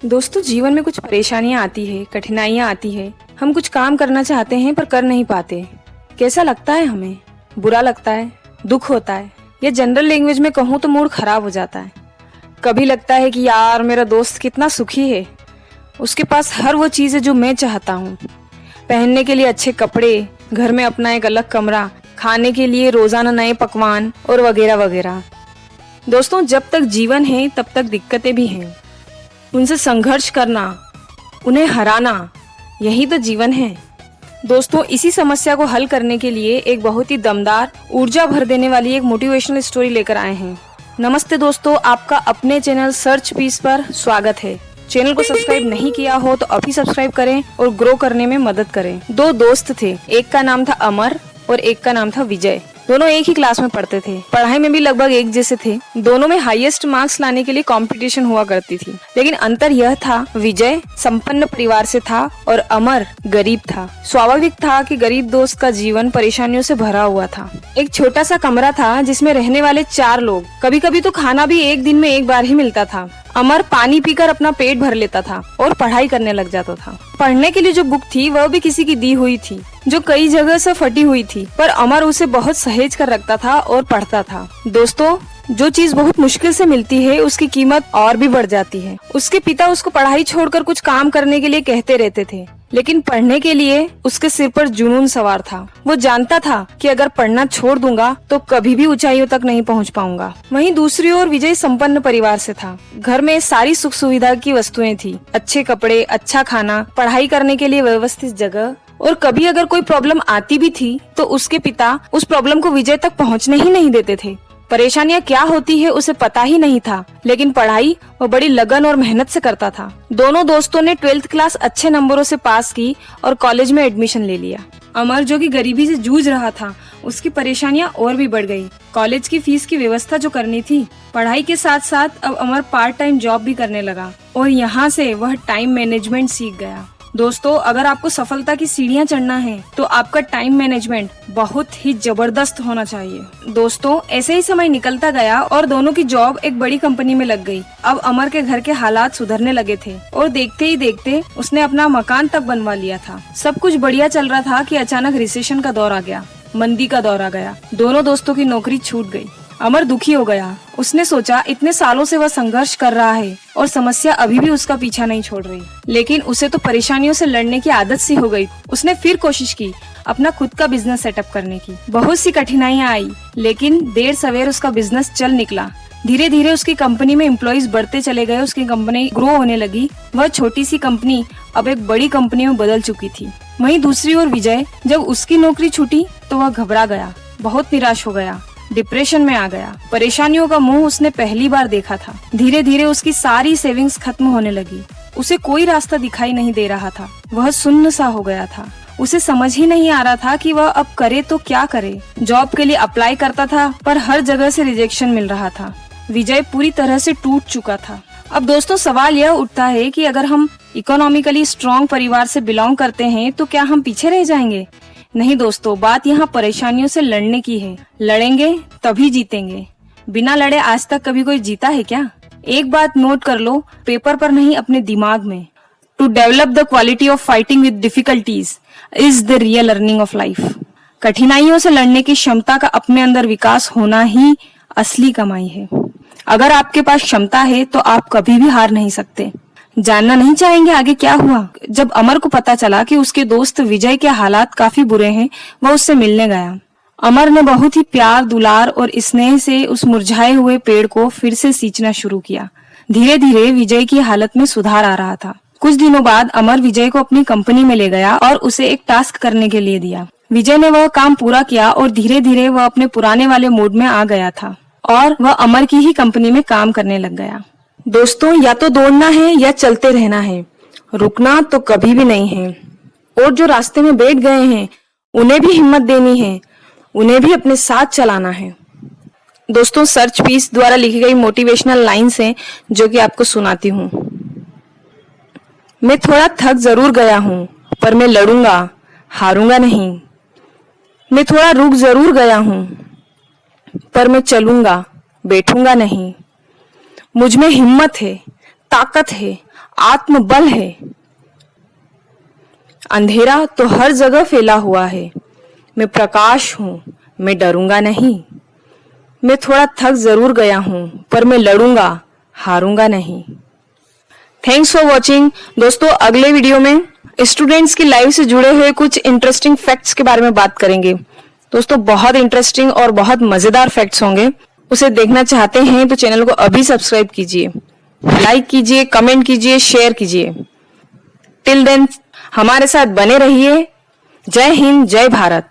दोस्तों, जीवन में कुछ परेशानियां आती है, कठिनाइयां आती है। हम कुछ काम करना चाहते हैं पर कर नहीं पाते। कैसा लगता है हमें? बुरा लगता है, दुख होता है, या जनरल लैंग्वेज में कहूँ तो मूड खराब हो जाता है। कभी लगता है कि यार मेरा दोस्त कितना सुखी है, उसके पास हर वो चीज़ है जो मैं चाहता हूँ। पहनने के लिए अच्छे कपड़े, घर में अपना एक अलग कमरा, खाने के लिए रोजाना नए पकवान और वगैरह वगैरह। दोस्तों, जब तक जीवन है तब तक दिक्कतें भी हैं। उनसे संघर्ष करना, उन्हें हराना, यही तो जीवन है। दोस्तों, इसी समस्या को हल करने के लिए एक बहुत ही दमदार, ऊर्जा भर देने वाली एक मोटिवेशनल स्टोरी लेकर आए हैं। नमस्ते दोस्तों, आपका अपने चैनल सर्च पीस पर स्वागत है। चैनल को सब्सक्राइब नहीं किया हो तो अभी सब्सक्राइब करें और ग्रो करने में मदद करें। दो दोस्त थे, एक का नाम था अमर और एक का नाम था विजय। दोनों एक ही क्लास में पढ़ते थे, पढ़ाई में भी लगभग एक जैसे थे। दोनों में हाईएस्ट मार्क्स लाने के लिए कंपटीशन हुआ करती थी, लेकिन अंतर यह था, विजय संपन्न परिवार से था और अमर गरीब था। स्वाभाविक था कि गरीब दोस्त का जीवन परेशानियों से भरा हुआ था। एक छोटा सा कमरा था जिसमें रहने वाले 4 लोग। कभी कभी तो खाना भी एक दिन में एक बार ही मिलता था। अमर पानी पीकर अपना पेट भर लेता था और पढ़ाई करने लग जाता था। पढ़ने के लिए जो बुक थी वह भी किसी की दी हुई थी, जो कई जगह से फटी हुई थी, पर अमर उसे बहुत सहेज कर रखता था और पढ़ता था। दोस्तों, जो चीज बहुत मुश्किल से मिलती है उसकी कीमत और भी बढ़ जाती है। उसके पिता उसको पढ़ाई छोड़कर कुछ काम करने के लिए कहते रहते थे, लेकिन पढ़ने के लिए उसके सिर पर जुनून सवार था। वो जानता था कि अगर पढ़ना छोड़ दूंगा तो कभी भी ऊंचाइयों तक नहीं पहुंच पाऊंगा। वहीं दूसरी ओर विजय संपन्न परिवार से था। घर में सारी सुख सुविधा की वस्तुएं थी, अच्छे कपड़े, अच्छा खाना, पढ़ाई करने के लिए व्यवस्थित जगह। और कभी अगर कोई प्रॉब्लम आती भी थी तो उसके पिता उस प्रॉब्लम को विजय तक पहुंचने ही नहीं देते थे। परेशानियां क्या होती है उसे पता ही नहीं था, लेकिन पढ़ाई वो बड़ी लगन और मेहनत से करता था। दोनों दोस्तों ने 12th क्लास अच्छे नंबरों से पास की और कॉलेज में एडमिशन ले लिया। अमर, जो कि गरीबी से जूझ रहा था, उसकी परेशानियां और भी बढ़ गई। कॉलेज की फीस की व्यवस्था जो करनी थी, पढ़ाई के साथ साथ अब अमर पार्ट टाइम जॉब भी करने लगा और यहाँ से वह टाइम मैनेजमेंट सीख गया। दोस्तों, अगर आपको सफलता की सीढ़ियां चढ़ना है तो आपका टाइम मैनेजमेंट बहुत ही जबरदस्त होना चाहिए। दोस्तों, ऐसे ही समय निकलता गया और दोनों की जॉब एक बड़ी कंपनी में लग गई। अब अमर के घर के हालात सुधरने लगे थे और देखते ही देखते उसने अपना मकान तक बनवा लिया था। सब कुछ बढ़िया चल रहा था कि अचानक रिसेशन का दौर आ गया, मंदी का दौर आ गया। दोनों दोस्तों की नौकरी छूट गई। अमर दुखी हो गया। उसने सोचा इतने सालों से वह संघर्ष कर रहा है और समस्या अभी भी उसका पीछा नहीं छोड़ रही, लेकिन उसे तो परेशानियों से लड़ने की आदत सी हो गई। उसने फिर कोशिश की अपना खुद का बिजनेस सेटअप करने की। बहुत सी कठिनाइयां आई, लेकिन देर सवेर उसका बिजनेस चल निकला। धीरे धीरे उसकी कंपनी में एम्प्लॉइज बढ़ते चले गए, उसकी कंपनी ग्रो होने लगी। वह छोटी सी कंपनी अब एक बड़ी कंपनी में बदल चुकी थी। वहीं दूसरी ओर विजय, जब उसकी नौकरी छूटी तो वह घबरा गया, बहुत निराश हो गया, डिप्रेशन में आ गया। परेशानियों का मुंह उसने पहली बार देखा था। धीरे धीरे उसकी सारी सेविंग्स खत्म होने लगी। उसे कोई रास्ता दिखाई नहीं दे रहा था। वह सुन्न सा हो गया था। उसे समझ ही नहीं आ रहा था कि वह अब करे तो क्या करे। जॉब के लिए अप्लाई करता था पर हर जगह से रिजेक्शन मिल रहा था। विजय पूरी तरह से टूट चुका था। अब दोस्तों, सवाल यह उठता है कि अगर हम इकोनॉमिकली स्ट्रॉन्ग परिवार से बिलोंग करते हैं तो क्या हम पीछे रह जाएंगे? नहीं दोस्तों, बात यहाँ परेशानियों से लड़ने की है। लड़ेंगे तभी जीतेंगे। बिना लड़े आज तक कभी कोई जीता है क्या? एक बात नोट कर लो, पेपर पर नहीं, अपने दिमाग में। To develop the quality of fighting with difficulties is the real earning of life. कठिनाइयों से लड़ने की क्षमता का अपने अंदर विकास होना ही असली कमाई है। अगर आपके पास क्षमता है तो आप कभी भी हार नहीं सकते। जानना नहीं चाहेंगे आगे क्या हुआ? जब अमर को पता चला कि उसके दोस्त विजय के हालात काफी बुरे हैं, वह उससे मिलने गया। अमर ने बहुत ही प्यार, दुलार और स्नेह से उस मुरझाए हुए पेड़ को फिर से सींचना शुरू किया। धीरे धीरे विजय की हालत में सुधार आ रहा था। कुछ दिनों बाद अमर विजय को अपनी कंपनी में ले गया और उसे एक टास्क करने के लिए दिया। विजय ने वह काम पूरा किया और धीरे धीरे वह अपने पुराने वाले मोड में आ गया था और वह अमर की ही कंपनी में काम करने लग गया। दोस्तों, या तो दौड़ना है या चलते रहना है, रुकना तो कभी भी नहीं है। और जो रास्ते में बैठ गए हैं उन्हें भी हिम्मत देनी है, उन्हें भी अपने साथ चलाना है। दोस्तों, सर्च पीस द्वारा लिखी गई मोटिवेशनल लाइन्स हैं जो कि आपको सुनाती हूँ। मैं थोड़ा थक जरूर गया हूँ पर मैं लड़ूंगा, हारूंगा नहीं। मैं थोड़ा रुक जरूर गया हूँ पर मैं चलूंगा, बैठूंगा नहीं। मुझ में हिम्मत है ताकत है, आत्मबल है। अंधेरा तो हर जगह फैला हुआ है, मैं प्रकाश हूं, मैं डरूंगा नहीं। मैं थोड़ा थक जरूर गया हूं, पर मैं लड़ूंगा, हारूंगा नहीं। Thanks for watching. दोस्तों, अगले वीडियो में स्टूडेंट्स की लाइफ से जुड़े हुए कुछ इंटरेस्टिंग फैक्ट्स के बारे में बात करेंगे। दोस्तों, बहुत इंटरेस्टिंग और बहुत मजेदार फैक्ट्स होंगे। उसे देखना चाहते हैं तो चैनल को अभी सब्सक्राइब कीजिए, लाइक कीजिए, कमेंट कीजिए, शेयर कीजिए। टिल देन हमारे साथ बने रहिए। जय हिंद, जय भारत।